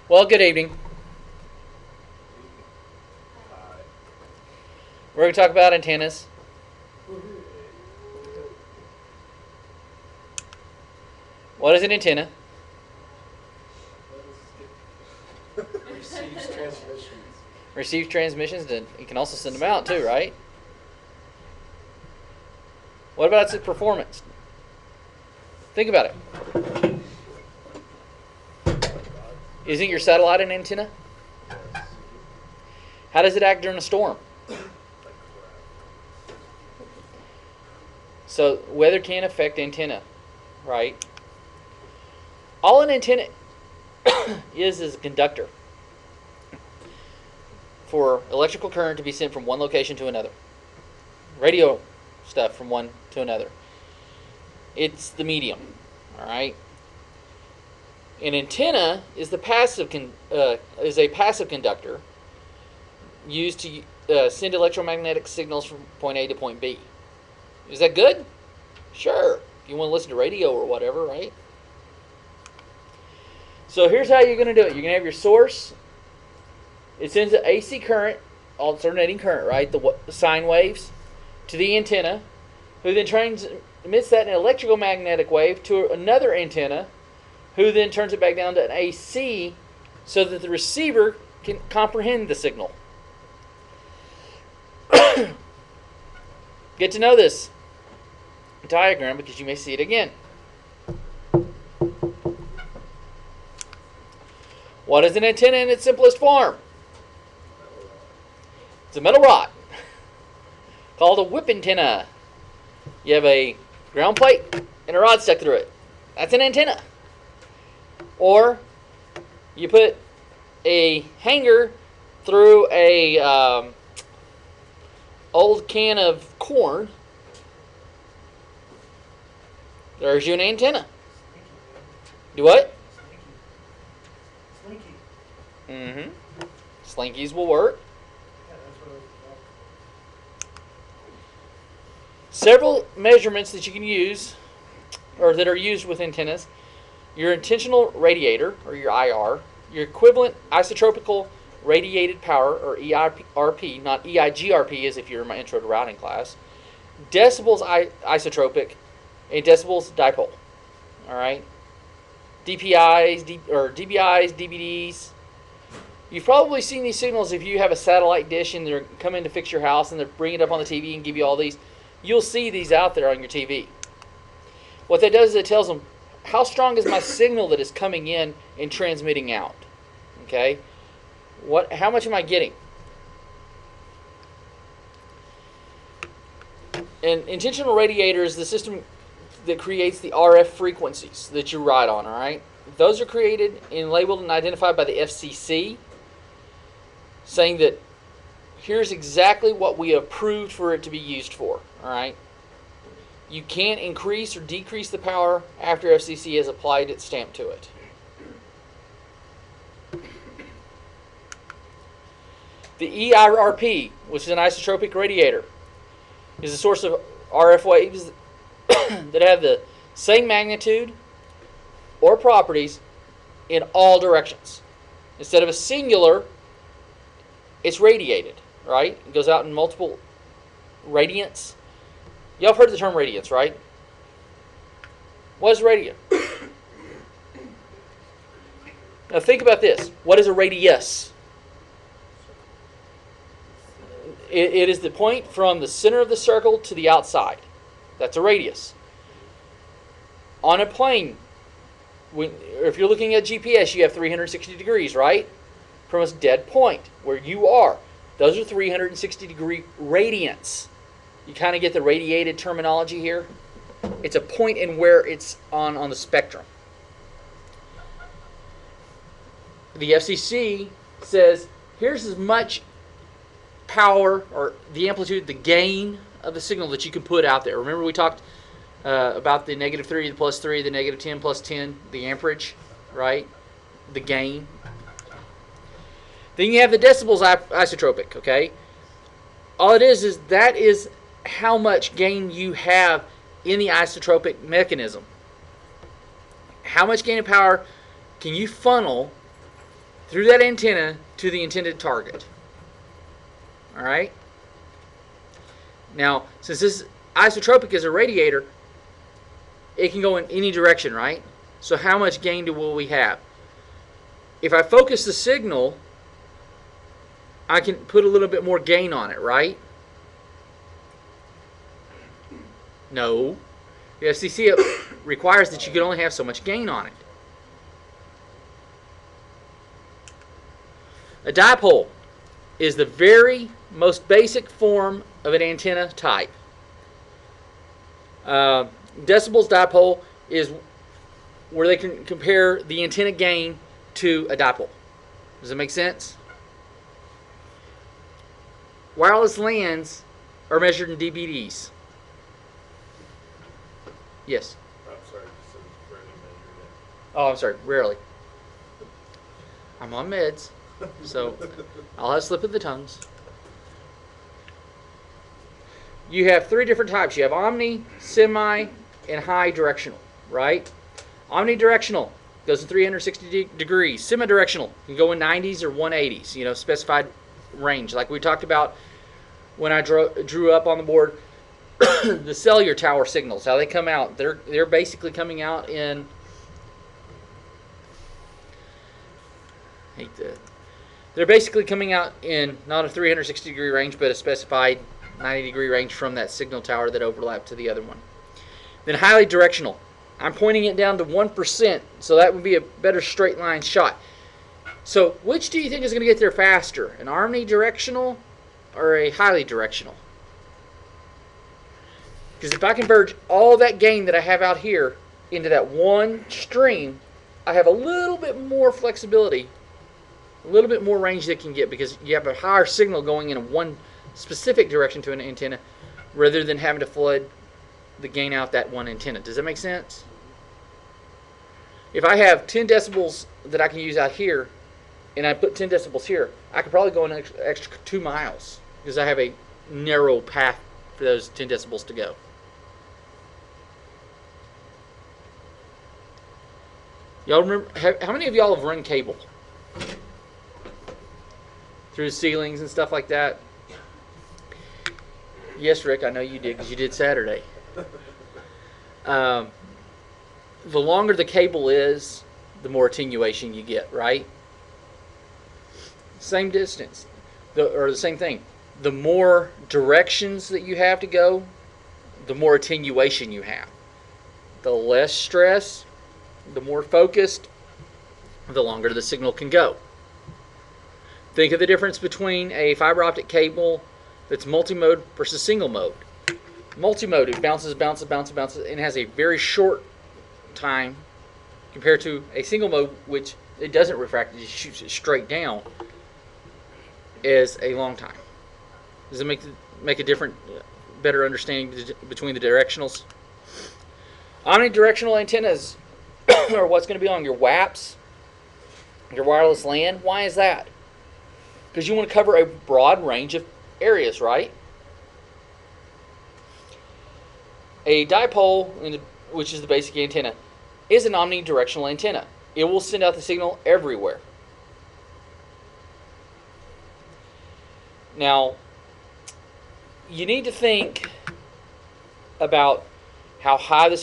Well, good evening. We're going to talk about antennas. What is an antenna? Receives transmissions. Receives transmissions, and you can also send them out too, right? What about its performance? Think about it. Isn't your satellite an antenna? How does it act during a storm? So weather can affect antenna, right? All an antenna is a conductor for electrical current to be sent from one location to another. Radio stuff from one to another. It's the medium, all right? An antenna is a passive conductor used to send electromagnetic signals from point A to point B. Is that good? Sure. If you want to listen to radio or whatever, right? So here's how you're going to do it. You're going to have your source. It sends an AC current, alternating current, right? The sine waves to the antenna, who then emits that in an electrical magnetic wave to another antenna, who then turns it back down to an AC so that the receiver can comprehend the signal. Get to know this diagram because you may see it again. What is an antenna in its simplest form? It's a metal rod called a whip antenna. You have a ground plate and a rod stuck through it. That's an antenna. Or you put a hanger through a old can of corn. There's you an antenna. Do what? Slinky. Mm-hmm. Slinkies will work. Yeah, that's what Several measurements that you can use, or that are used with antennas. Your intentional radiator, or your IR, your equivalent isotropical radiated power, or EIRP, not EIGRP as if you're in my intro to routing class, decibels isotropic, and decibels dipole. All right? DPIs, DBIs, DBDs. You've probably seen these signals if you have a satellite dish and they're coming to fix your house and they're bringing it up on the TV and give you all these. You'll see these out there on your TV. What that does is it tells them, how strong is my signal that is coming in and transmitting out? Okay? How much am I getting? An intentional radiator is the system that creates the RF frequencies that you ride on, all right? Those are created and labeled and identified by the FCC, saying that here's exactly what we have approved for it to be used for, all right? You can't increase or decrease the power after FCC has applied its stamp to it. The EIRP, which is an isotropic radiator, is a source of RF waves that have the same magnitude or properties in all directions. Instead of a singular, it's radiated, right? It goes out in multiple radiants. Y'all have heard the term radiance, right? What is radiant? Now think about this. What is a radius? It is the point from the center of the circle to the outside. That's a radius. On a plane, if you're looking at GPS, you have 360 degrees, right? From a dead point where you are. Those are 360 degree radiants. You kind of get the radiated terminology here. It's a point in where it's on the spectrum. The FCC says, here's as much power or the amplitude, the gain of the signal that you can put out there. Remember we talked about the -3, the +3, the -10, +10, the amperage, right? The gain. Then you have the decibels isotropic, okay? All it is that is how much gain you have in the isotropic mechanism. How much gain of power can you funnel through that antenna to the intended target. All right? Now, since this isotropic is a radiator, it can go in any direction, right? So how much gain will we have? If I focus the signal, I can put a little bit more gain on it, right? No. The FCC requires that you can only have so much gain on it. A dipole is the very most basic form of an antenna type. Decibels dipole is where they can compare the antenna gain to a dipole. Does that make sense? Wireless LANs are measured in dBds. Yes. I'm sorry, you said rarely measured it. Oh, I'm sorry. Rarely. I'm on meds, so I'll have a slip of the tongues. You have three different types. You have omni, semi, and high directional, right? Omnidirectional goes in 360 degrees. Semi-directional can go in 90s or 180s, specified range. Like we talked about when I drew up on the board the cellular tower signals, how they come out. They're basically coming out in they're basically coming out in not a 360 degree range, but a specified 90 degree range from that signal tower that overlapped to the other one. Then highly directional. I'm pointing it down to 1%, so that would be a better straight line shot. So which do you think is going to get there faster? An omnidirectional or a highly directional? Because if I converge all that gain that I have out here into that one stream, I have a little bit more flexibility, a little bit more range that can get, because you have a higher signal going in one specific direction to an antenna rather than having to flood the gain out that one antenna. Does that make sense? If I have 10 decibels that I can use out here and I put 10 decibels here, I could probably go an extra 2 miles because I have a narrow path for those 10 decibels to go. Y'all remember, how many of y'all have run cable through ceilings and stuff like that? Yes, Rick, I know you did because you did Saturday. The longer the cable is, the more attenuation you get, right? Same distance, or the same thing. The more directions that you have to go, the more attenuation you have. The less stress, the more focused, the longer the signal can go. Think of the difference between a fiber optic cable that's multi-mode versus single mode. Multi-mode, it bounces, and has a very short time compared to a single mode, which it doesn't refract, it just shoots it straight down, is a long time. Does it make a different, better understanding between the directionals? Omnidirectional antennas are what's going to be on your WAPs, your wireless LAN. Why is that? Because you want to cover a broad range of areas, right? A dipole, which is the basic antenna, is an omnidirectional antenna. It will send out the signal everywhere. Now, you need to think about how high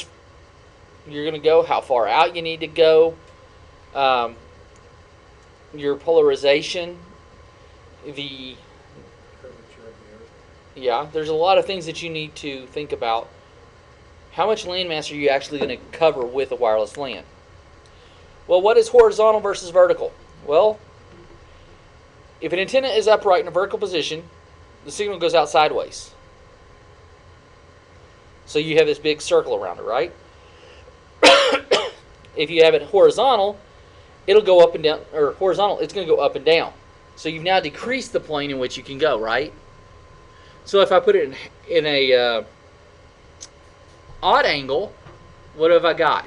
you're going to go, how far out you need to go, your polarization, there's a lot of things that you need to think about. How much landmass are you actually going to cover with a wireless LAN? Well, what is horizontal versus vertical? Well, if an antenna is upright in a vertical position, the signal goes out sideways. So you have this big circle around it, right? If you have it horizontal, it'll go up and down, or horizontal, it's going to go up and down. So you've now decreased the plane in which you can go, right? So if I put it in a odd angle, what have I got?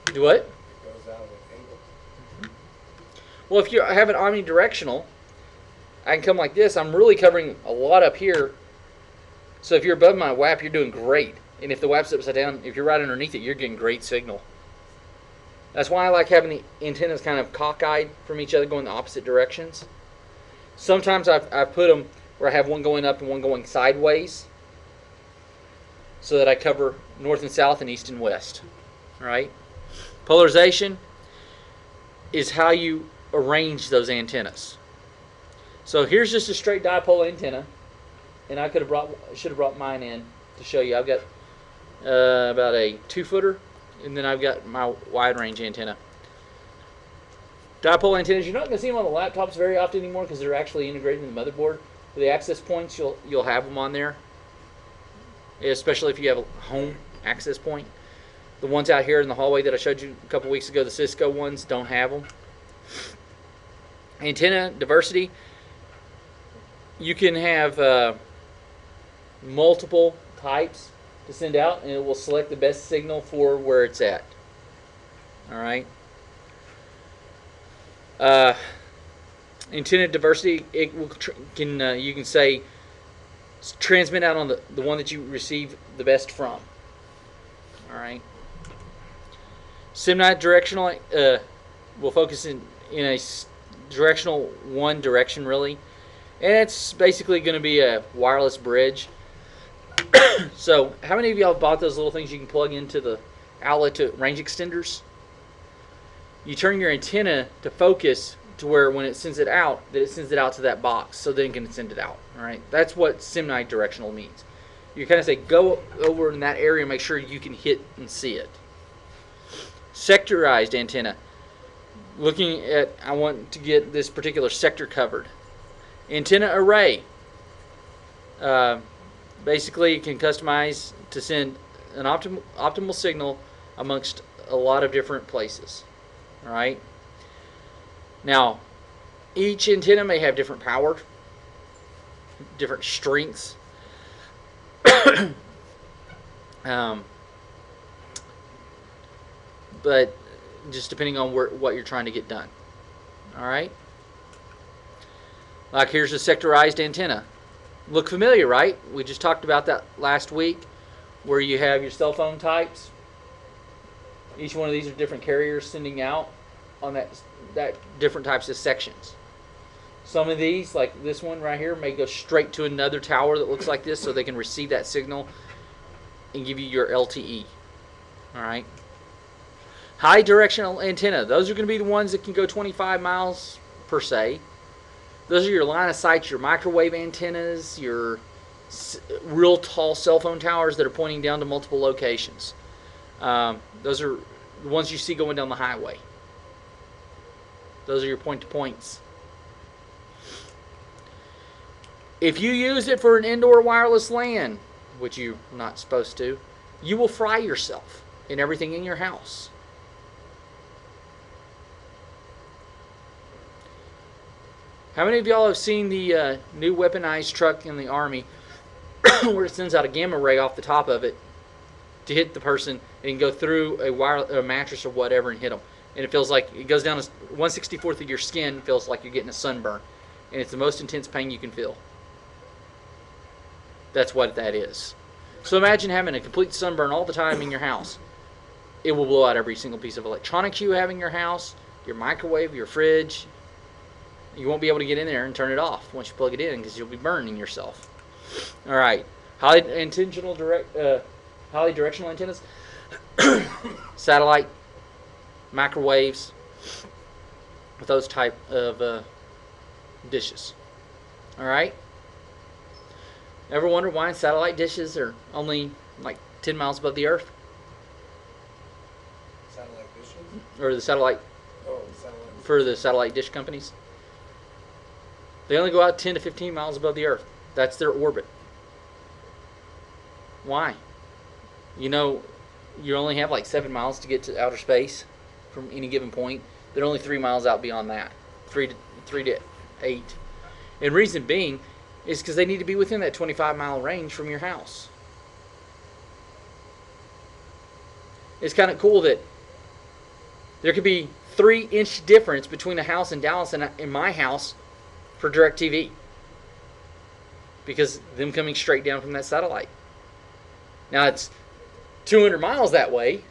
Do what? Well, if you have it omnidirectional, I can come like this. I'm really covering a lot up here. So if you're above my WAP, you're doing great. And if the WAP's upside down, if you're right underneath it, you're getting great signal. That's why I like having the antennas kind of cockeyed from each other, going the opposite directions. Sometimes I've put them where I have one going up and one going sideways, so that I cover north and south and east and west. All right. Polarization is how you arrange those antennas. So here's just a straight dipole antenna, and I should have brought mine in to show you. I've got about a 2-footer, and then I've got my wide range antenna. Dipole antennas, you're not going to see them on the laptops very often anymore because they're actually integrated in the motherboard. For the access points, you'll have them on there, especially if you have a home access point. The ones out here in the hallway that I showed you a couple weeks ago, the Cisco ones, don't have them. Antenna diversity, you can have multiple types to send out, and it will select the best signal for where it's at. All right. Antenna diversity, it will you can say transmit out on the one that you receive the best from. All right. Simnite directional will focus in a directional one direction really, and it's basically going to be a wireless bridge. So, how many of y'all have bought those little things you can plug into the outlet to range extenders? You turn your antenna to focus to where when it sends it out, that it sends it out to that box, so then it can send it out. All right, that's what Simnite directional means. You kind of say go over in that area and make sure you can hit and see it. Sectorized antenna. Looking at, I want to get this particular sector covered. Antenna array. Basically, you can customize to send an optimal signal amongst a lot of different places. All right. Now, each antenna may have different power, different strengths. But just depending on what you're trying to get done. All right. Like here's a sectorized antenna. Look familiar, right? We just talked about that last week, where you have your cell phone types. Each one of these are different carriers sending out on that different types of sections. Some of these, like this one right here, may go straight to another tower that looks like this, so they can receive that signal and give you your LTE. All right. High directional antenna. Those are going to be the ones that can go 25 miles per se. Those are your line of sight, your microwave antennas, your real tall cell phone towers that are pointing down to multiple locations. Those are the ones you see going down the highway. Those are your point-to-points. If you use it for an indoor wireless LAN, which you're not supposed to, you will fry yourself and everything in your house. How many of y'all have seen the new weaponized truck in the Army where it sends out a gamma ray off the top of it to hit the person and go through a mattress or whatever and hit them? And it feels like it goes down to 1/64th of your skin, feels like you're getting a sunburn. And it's the most intense pain you can feel. That's what that is. So imagine having a complete sunburn all the time in your house. It will blow out every single piece of electronics you have in your house, your microwave, your fridge. You won't be able to get in there and turn it off once you plug it in because you'll be burning yourself. All right. Highly directional antennas. Satellite, microwaves, with those type of dishes. All right. Ever wonder why satellite dishes are only like 10 miles above the earth? Satellite dishes? Or the satellite, Satellite. for the satellite dish companies? They only go out 10 to 15 miles above the earth. That's their orbit. Why? You know, you only have like 7 miles to get to outer space from any given point. They're only 3 miles out beyond that. 3 to 8. And reason being is because they need to be within that 25-mile range from your house. It's kind of cool that there could be 3-inch difference between a house in Dallas and my house for DirecTV, because them coming straight down from that satellite. Now it's 200 miles that way,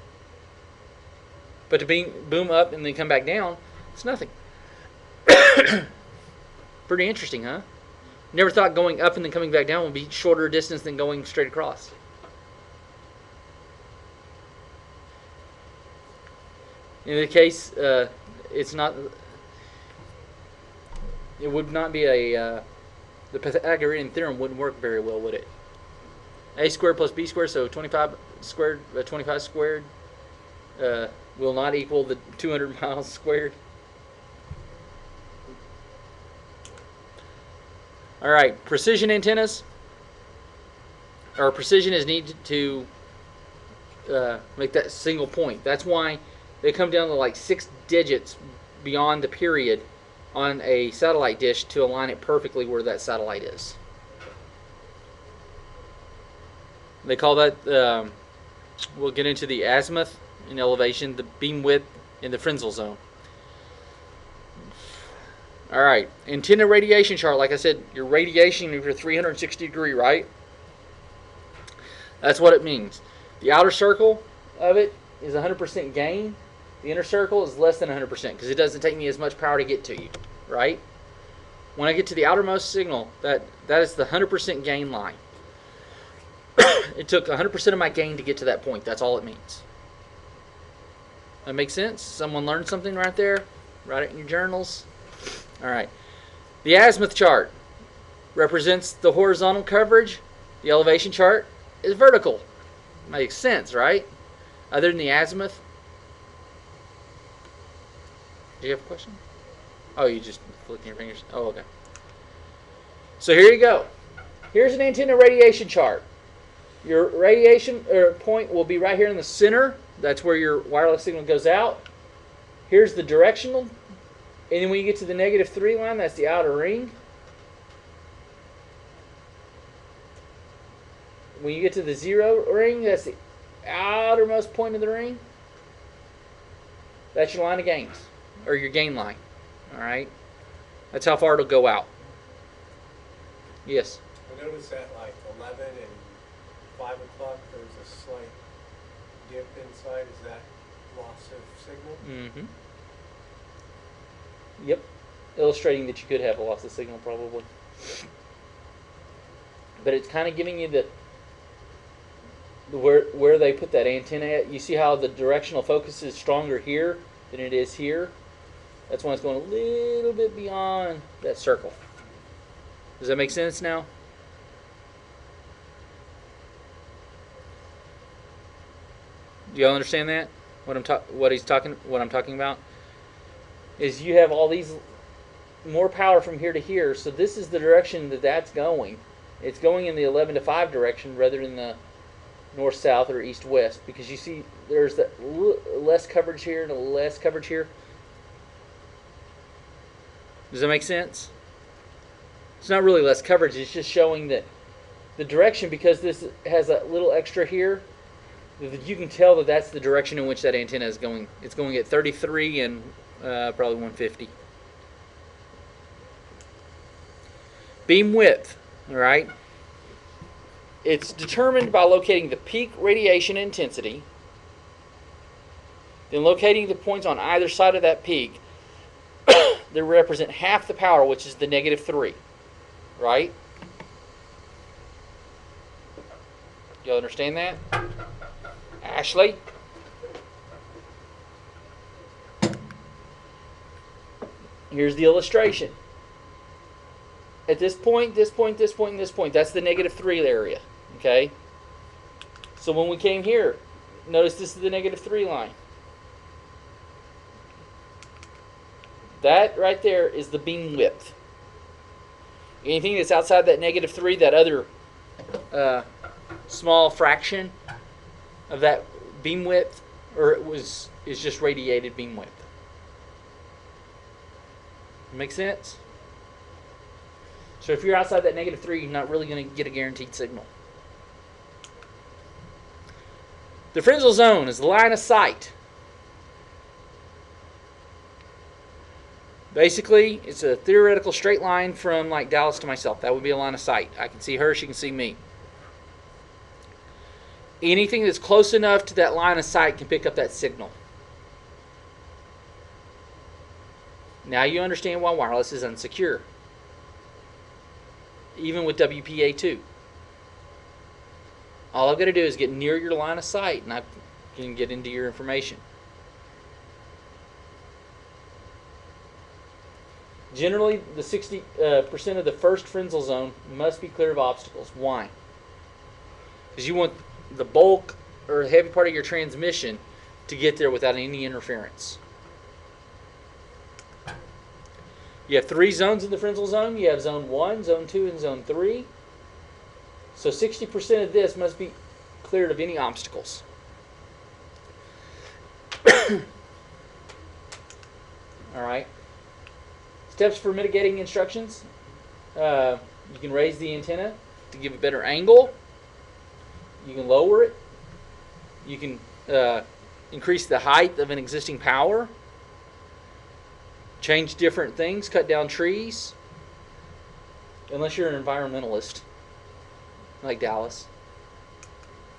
But to boom up and then come back down, it's nothing. Pretty interesting, huh? Never thought going up and then coming back down would be shorter distance than going straight across. In the case, it's not. It would not be a. The Pythagorean theorem wouldn't work very well, would it? A squared plus b squared, so 25 squared, 25 squared, will not equal the 200 miles squared. All right, precision antennas, or precision is needed to make that single point. That's why they come down to like 6 digits beyond the period on a satellite dish to align it perfectly where that satellite is. They call that, we'll get into the azimuth in elevation, the beam width, and the Fresnel zone. All right, antenna radiation chart. Like I said, your radiation of your 360 degree, right? That's what it means. The outer circle of it is 100% gain. The inner circle is less than 100% because it doesn't take me as much power to get to you, right? When I get to the outermost signal, that is the 100% gain line. It took 100% of my gain to get to that point. That's all it means. That makes sense? Someone learned something right there? Write it in your journals. All right. The azimuth chart represents the horizontal coverage. The elevation chart is vertical. Makes sense, right? Other than the azimuth. Do you have a question? Oh, you just flicking your fingers. Oh, okay. So here you go. Here's an antenna radiation chart. Your radiation point will be right here in the center. That's where your wireless signal goes out. Here's the directional. And then when you get to the -3 line, that's the outer ring. When you get to the 0 ring, that's the outermost point of the ring. That's your line of gains, or your gain line. All right? That's how far it'll go out. Yes? I noticed that like 11 and 5 o'clock, there's a slight dip inside. Is that loss of signal? Mm-hmm. Yep. Illustrating that you could have a loss of signal, probably. But it's kind of giving you the where they put that antenna at. You see how the directional focus is stronger here than it is here? That's when it's going a little bit beyond that circle. Does that make sense now? Do y'all understand that? What I'm talking about is you have all these more power from here to here. So this is the direction that that's going. It's going in the 11 to 5 direction rather than the north-south or east-west, because you see there's that less coverage here and less coverage here. Does that make sense? It's not really less coverage. It's just showing that the direction, because this has a little extra here, you can tell that that's the direction in which that antenna is going. It's going at 33 and probably 150. Beam width, all right? It's determined by locating the peak radiation intensity, then locating the points on either side of that peak that represent half the power, which is the -3, right? Y'all understand that? Ashley? Here's the illustration. At this point, this point, this point, and this point, that's the -3 area. Okay? So when we came here, notice this is the -3 line. That right there is the beam width. Anything that's outside that -3, that other small fraction of that beam width, is just radiated beam width. Make sense? So if you're outside that -3, you're not really going to get a guaranteed signal. The Fresnel zone is the line of sight. Basically, it's a theoretical straight line from like Dallas to myself. That would be a line of sight. I can see her, she can see me. Anything that's close enough to that line of sight can pick up that signal. Now you understand why wireless is unsecure. Even with WPA2. All I've got to do is get near your line of sight and I can get into your information. Generally, the 60% of the first Frenzel zone must be clear of obstacles. Why? Because you want the bulk or the heavy part of your transmission to get there without any interference. You have 3 zones in the Frenzel zone. You have zone 1, zone 2, and zone 3. So 60% of this must be cleared of any obstacles. All right. Steps for mitigating instructions. You can raise the antenna to give a better angle. You can lower it. You can increase the height of an existing power. Change different things. Cut down trees. Unless you're an environmentalist, like Dallas.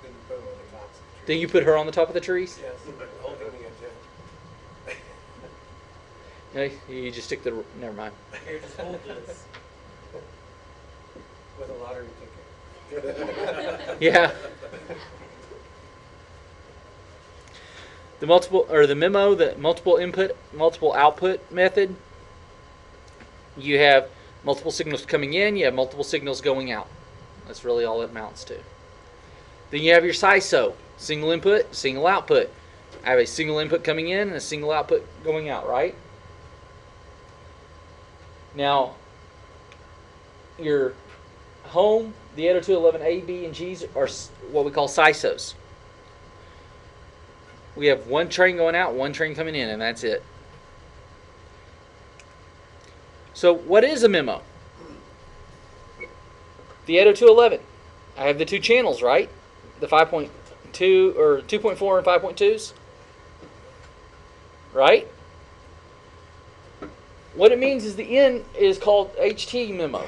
Then you put them on the tops of the Then trees. you put her on the top of the trees? Yes, holding the antenna. No, you just stick the... Never mind. Here, just hold this. With a lottery ticket. Yeah. The multiple input, multiple output method. You have multiple signals coming in, you have multiple signals going out. That's really all it amounts to. Then you have your SISO, single input, single output. I have a single input coming in and a single output going out, right? Now, your home, the 802.11a, b, and g's are what we call SISOs. We have one train going out, one train coming in, and that's it. So what is a memo? The 802.11. I have the 2 channels, right? The 5.2 or 2.4 and 5.2s. Right? What it means is the N is called HT memo,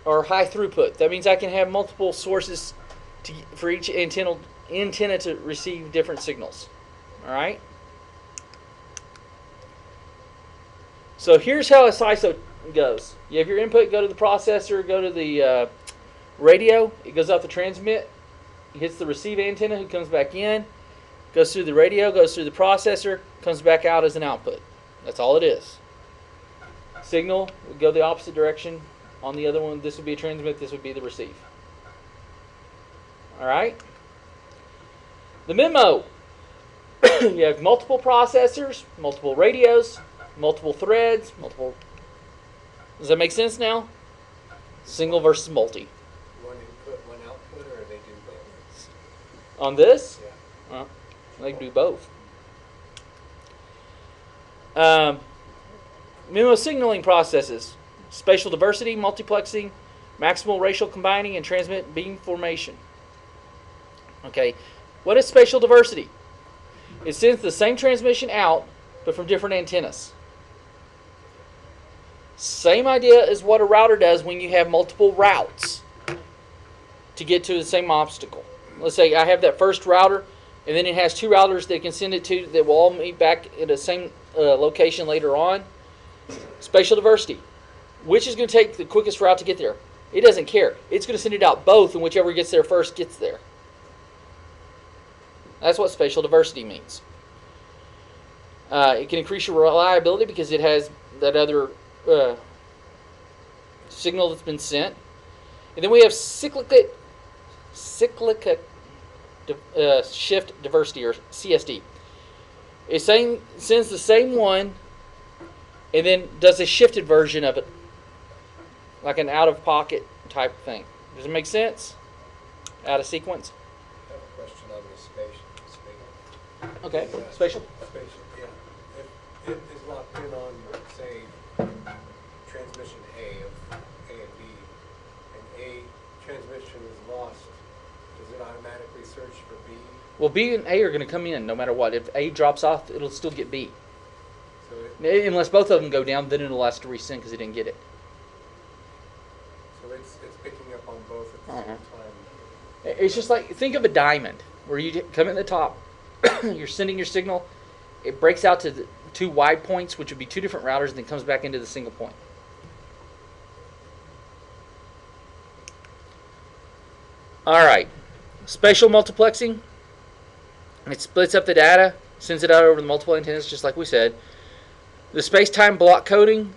or high throughput. That means I can have multiple sources for each antenna to receive different signals. All right? So here's how a SISO goes. You have your input, go to the processor, go to the radio. It goes off the transmit. It hits the receive antenna, who comes back in, goes through the radio, goes through the processor, comes back out as an output. That's all it is. Signal would go the opposite direction. On the other one, this would be a transmit, this would be the receive. All right? The memo. You have multiple processors, multiple radios, multiple threads, multiple... Does that make sense now? Single versus multi. One input, one output, or they do both? On this, Yeah. they do both. Memo signaling processes. Spatial diversity, multiplexing, maximal racial combining, and transmit beam formation. Okay, what is spatial diversity? It sends the same transmission out, but from different antennas. Same idea as what a router does when you have multiple routes to get to the same obstacle. Let's say I have that first router, and then it has 2 routers that can send it to that will all meet back at the same location later on. Spatial diversity. Which is going to take the quickest route to get there? It doesn't care. It's going to send it out both, and whichever gets there first gets there. That's what spatial diversity means. It can increase your reliability because it has that other signal that's been sent. And then we have cyclic shift diversity, or CSD. It sends the same one and then does a shifted version of it, like an out-of-pocket type thing. Does it make sense? Out of sequence? I have a question on the spatial. Okay, spatial. Spatial, yeah. If it is locked in on, say, transmission A of A and B, and A transmission is lost, does it automatically search for B? Well, B and A are going to come in no matter what. If A drops off, it'll still get B. So it, Unless both of them go down, then it'll ask to resend because it didn't get it. so it's picking up on both at the Uh-huh. same time. It's just like, think of a diamond where you come in the top, you're sending your signal, it breaks out to two wide points, which would be two different routers, and then comes back into the single point. All right, spatial multiplexing. It splits up the data, sends it out over the multiple antennas, just like we said. The space-time block coding,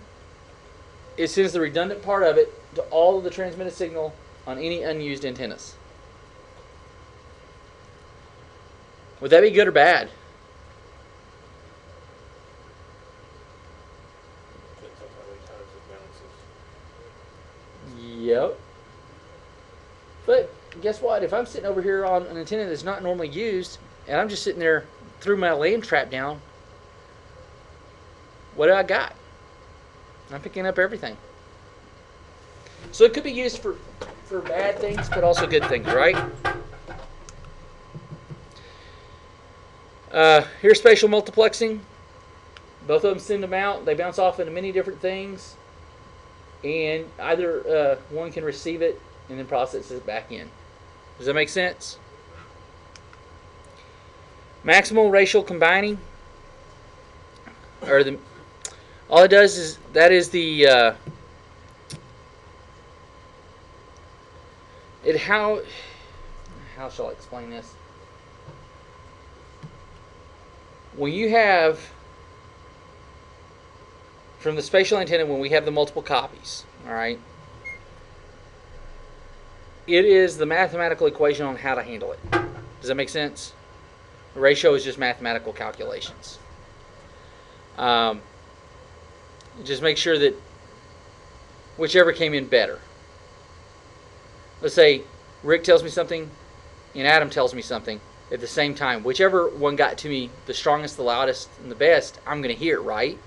it sends the redundant part of it to all of the transmitted signal on any unused antennas. Would that be good or bad? Depends on how many times it bounces. Yep. But guess what? If I'm sitting over here on an antenna that's not normally used, and I'm just sitting there, threw my land trap down, what do I got? I'm picking up everything. So it could be used for bad things, but also good things, right? Here's spatial multiplexing. Both of them send them out. They bounce off into many different things. And either one can receive it and then process it back in. Does that make sense? Maximal racial combining, or all it does is that is the how shall I explain this? When you have from the spatial antenna, when we have the multiple copies, all right, it is the mathematical equation on how to handle it. Does that make sense? The ratio is just mathematical calculations. Just make sure that whichever came in better. Let's say Rick tells me something and Adam tells me something at the same time. Whichever one got to me the strongest, the loudest, and the best, I'm going to hear, right?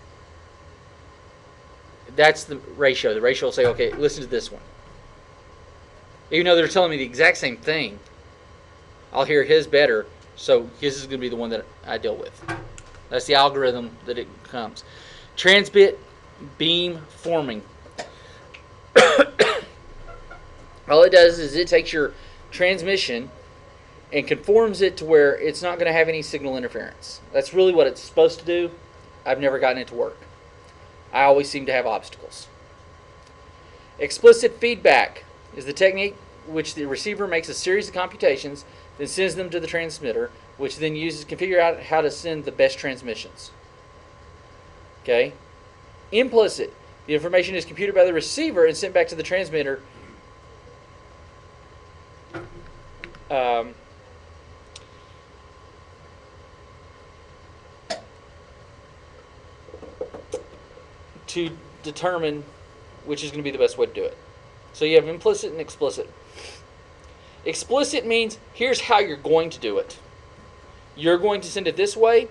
That's the ratio. The ratio will say, okay, listen to this one. Even though they're telling me the exact same thing, I'll hear his better, so his is going to be the one that I deal with. That's the algorithm that it comes. Transmit beam forming. All it does is it takes your transmission and conforms it to where it's not going to have any signal interference. That's really what it's supposed to do. I've never gotten it to work. I always seem to have obstacles. Explicit feedback is the technique which the receiver makes a series of computations, then sends them to the transmitter, which then uses to figure out how to send the best transmissions. Okay? Implicit. The information is computed by the receiver and sent back to the transmitter. To determine which is going to be the best way to do it. So you have implicit and explicit. Explicit means here's how you're going to do it. You're going to send it this way.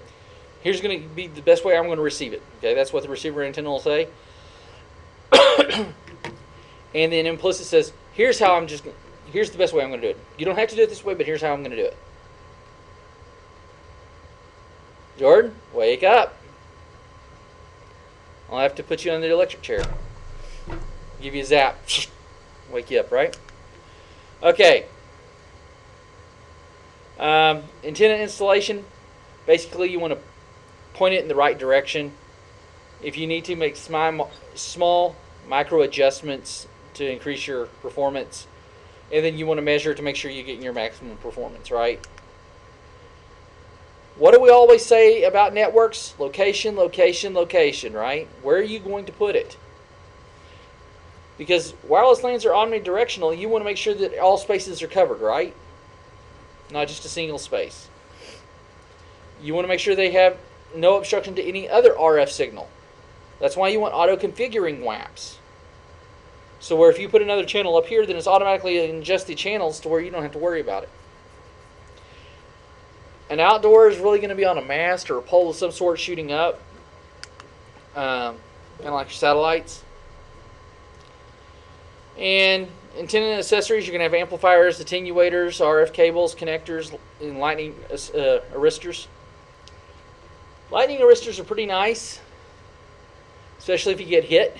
Here's going to be the best way I'm going to receive it. Okay, that's what the receiver antenna will say. And then implicit says, here's the best way I'm going to do it. You don't have to do it this way, but here's how I'm going to do it. Jordan, wake up. I'll have to put you on the electric chair. Give you a zap. Wake you up, right? Okay. Antenna installation. Basically, you want to point it in the right direction. If you need to, make small micro adjustments to increase your performance. And then you want to measure to make sure you're getting your maximum performance, right? What do we always say about networks? Location, location, location, right? Where are you going to put it? Because wireless LANs are omnidirectional, you want to make sure that all spaces are covered, right? Not just a single space. You want to make sure they have no obstruction to any other RF signal. That's why you want auto-configuring WAPs. So where if you put another channel up here, then it's automatically ingest the channels to where you don't have to worry about it. An outdoor is really going to be on a mast or a pole of some sort shooting up. Kind of like your satellites. And antenna accessories, you're going to have amplifiers, attenuators, RF cables, connectors, and lightning arresters. Lightning arresters are pretty nice, especially if you get hit.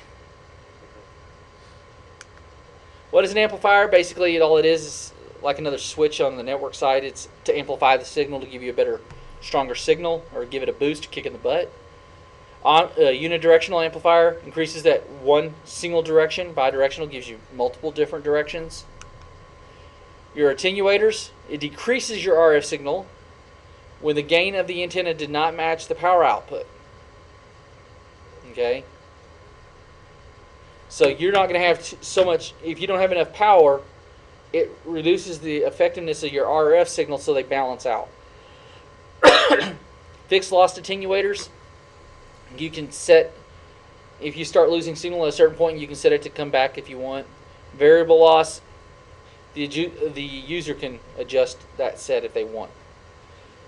What is an amplifier? Basically, all it is like another switch on the network side. It's to amplify the signal to give you a better, stronger signal, or give it a boost, kick in the butt. Unidirectional amplifier increases that one single direction. Bidirectional gives you multiple different directions. Your attenuators, it decreases your RF signal when the gain of the antenna did not match the power output. Okay? So you're not going to have so much, if you don't have enough power, it reduces the effectiveness of your RF signal so they balance out. Fixed loss attenuators, you can set, if you start losing signal at a certain point, you can set it to come back if you want. Variable loss, the user can adjust that set if they want.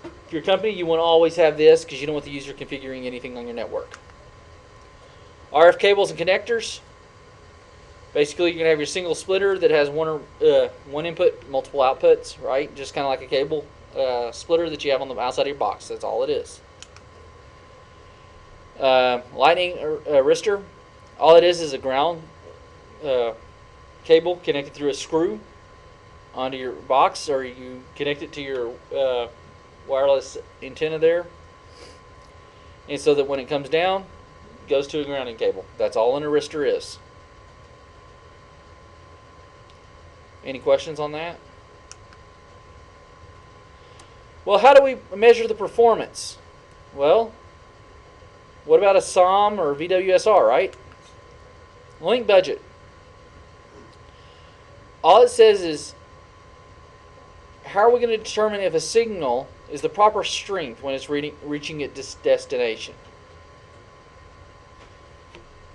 If you're a company, you want to always have this because you don't want the user configuring anything on your network. RF cables and connectors. Basically, you're going to have your single splitter that has one input, multiple outputs, right? Just kind of like a cable splitter that you have on the outside of your box. That's all it is. Lightning arrestor. All it is a ground cable connected through a screw onto your box, or you connect it to your wireless antenna there. And so that when it comes down, it goes to a grounding cable. That's all an arrestor is. Any questions on that? Well, how do we measure the performance? Well, what about a SOM or VWSR, right? Link budget. All it says is, how are we going to determine if a signal is the proper strength when it's reaching its destination?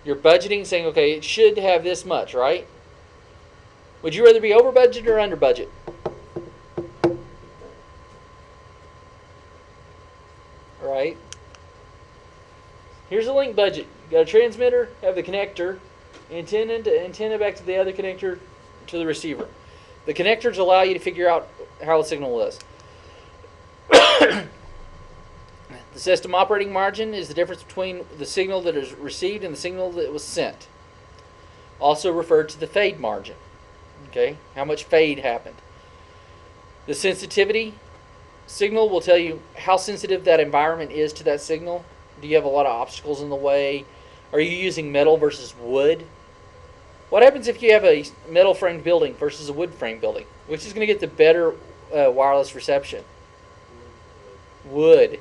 You're budgeting, saying, okay, it should have this much, right? Would you rather be over budget or under budget? Right? Here's a link budget. You got a transmitter, have the connector, antenna to antenna back to the other connector to the receiver. The connectors allow you to figure out how the signal is. The system operating margin is the difference between the signal that is received and the signal that was sent. Also referred to the fade margin. Okay, how much fade happened. The sensitivity signal will tell you how sensitive that environment is to that signal. Do you have a lot of obstacles in the way? Are you using metal versus wood? What happens if you have a metal framed building versus a wood framed building? Which is going to get the better wireless reception? Wood.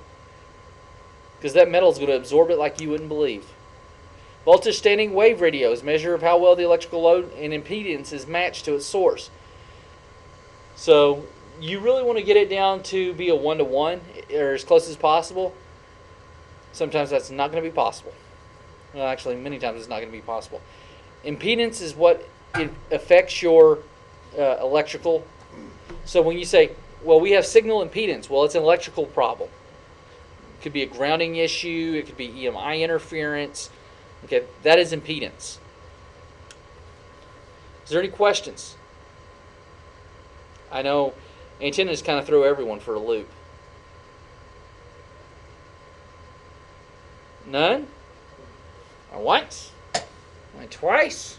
Because that metal is going to absorb it like you wouldn't believe. Voltage standing wave radios measure of how well the electrical load and impedance is matched to its source. So you really want to get it down to be a 1-to-1 or as close as possible. Sometimes that's not going to be possible. Well, actually, many times it's not going to be possible. Impedance is what it affects your electrical. So when you say, well, we have signal impedance, well, it's an electrical problem. It could be a grounding issue. It could be EMI interference. Okay, that is impedance. Is there any questions? I know antennas kind of throw everyone for a loop. None? Or once? Went twice?